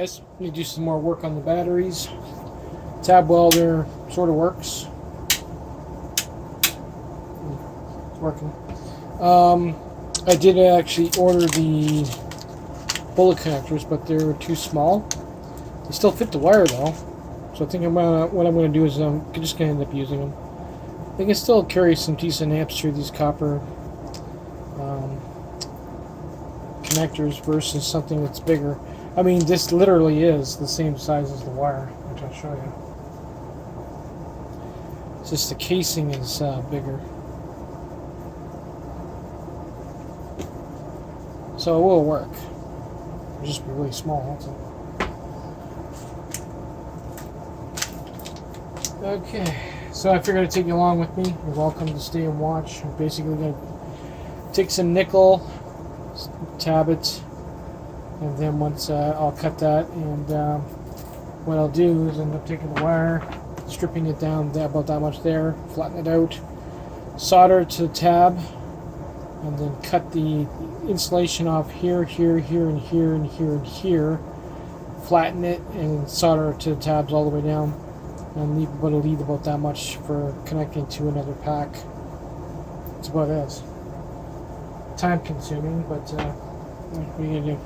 guys. Let me do some more work on the batteries. Tab welder sort of works. It's working. I did actually order the bullet connectors, but they're too small. They still fit the wire though. So I think what I'm going to do is I'm just going to end up using them. They can still carry some decent amps through these copper connectors versus something that's bigger. I mean, this literally is the same size as the wire, which I'll show you. It's just the casing is bigger. So it will work. It'll just be really small, that's it. Okay, so I figured I'd take you along with me. You're welcome to stay and watch. I'm basically going to take some nickel, tab it, and then once I'll cut that, and what I'll do is end up taking the wire, stripping it down about that much there, flatten it out, solder it to the tab, and then cut the insulation off here, here, here, and here, and here, and here, flatten it, and solder it to the tabs all the way down, and leave about that much for connecting to another pack. That's about it. Time consuming, but what are you gonna do?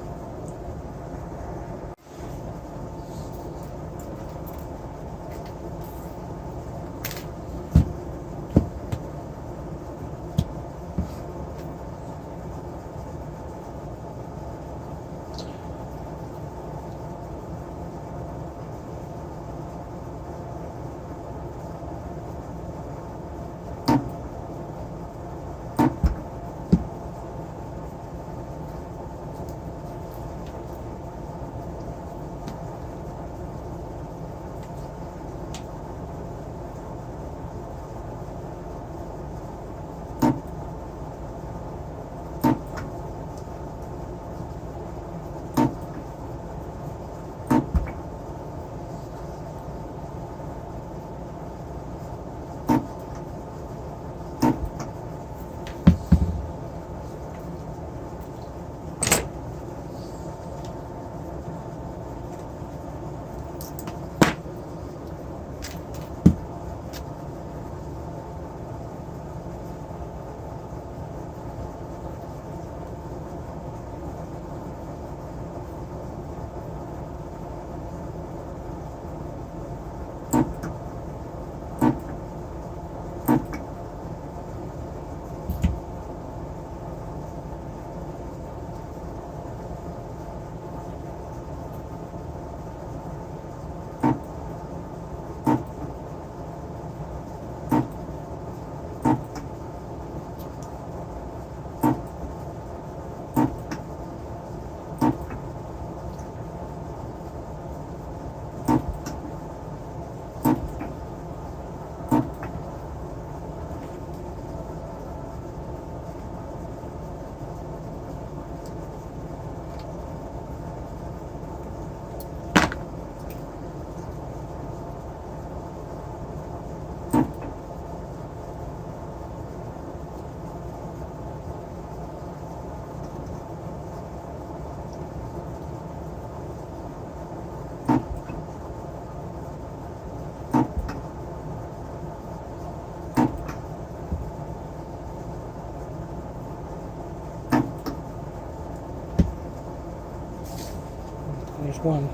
There's one.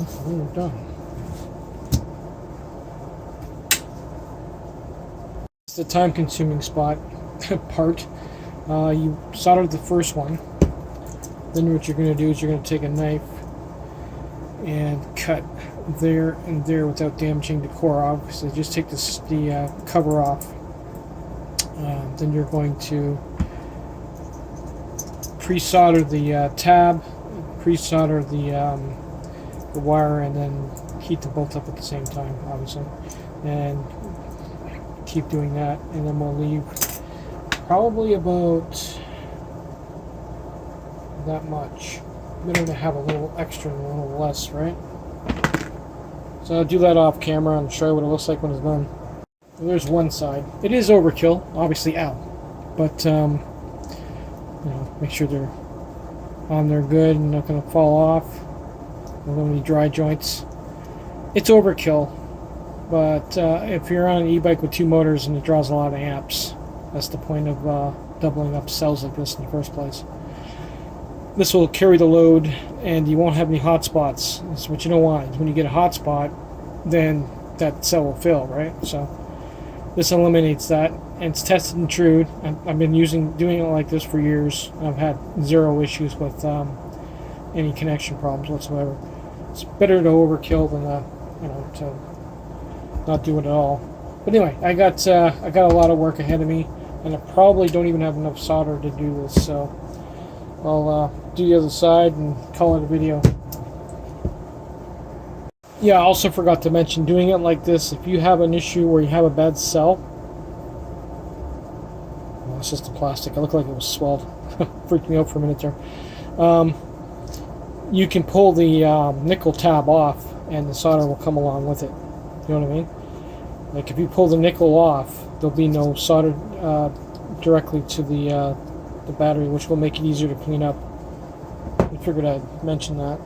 then we're done. It's the time-consuming part. You soldered the first one. Then what you're going to do is you're going to take a knife and cut there and there without damaging the core, obviously. Just take the cover off. Then you're going to pre-solder the tab, pre-solder the wire, and then heat them both up at the same time, obviously. And keep doing that, and then we'll leave probably about that much. We're going to have a little extra and a little less, right? So I'll do that off camera and show you what it looks like when it's done. So there's one side. It is overkill, obviously, but you know, make sure they're on there good and not going to fall off. Don't have any dry joints. It's overkill, but if you're on an e-bike with two motors and it draws a lot of amps, that's the point of doubling up cells like this in the first place. This will carry the load, and you won't have any hot spots. That's what you don't want. When you get a hot spot, then that cell will fill, right? So this eliminates that, and it's tested and true. I've been doing it like this for years. I've had zero issues with any connection problems whatsoever. It's better to overkill than to not do it at all. But anyway, I got a lot of work ahead of me, and I probably don't even have enough solder to do this. So I'll do the other side and call it a video. Yeah, I also forgot to mention, doing it like this, if you have an issue where you have a bad cell, well, it's just the plastic. It looked like it was swelled. Freaked me out for a minute there. You can pull the nickel tab off, and the solder will come along with it. You know what I mean? Like if you pull the nickel off, there'll be no solder directly to the battery, which will make it easier to clean up. I figured I'd mention that.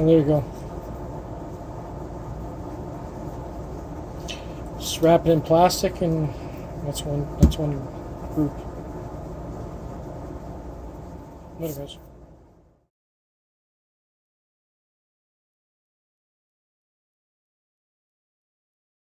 And there you go. Just wrap it in plastic, and that's one group. Later, guys.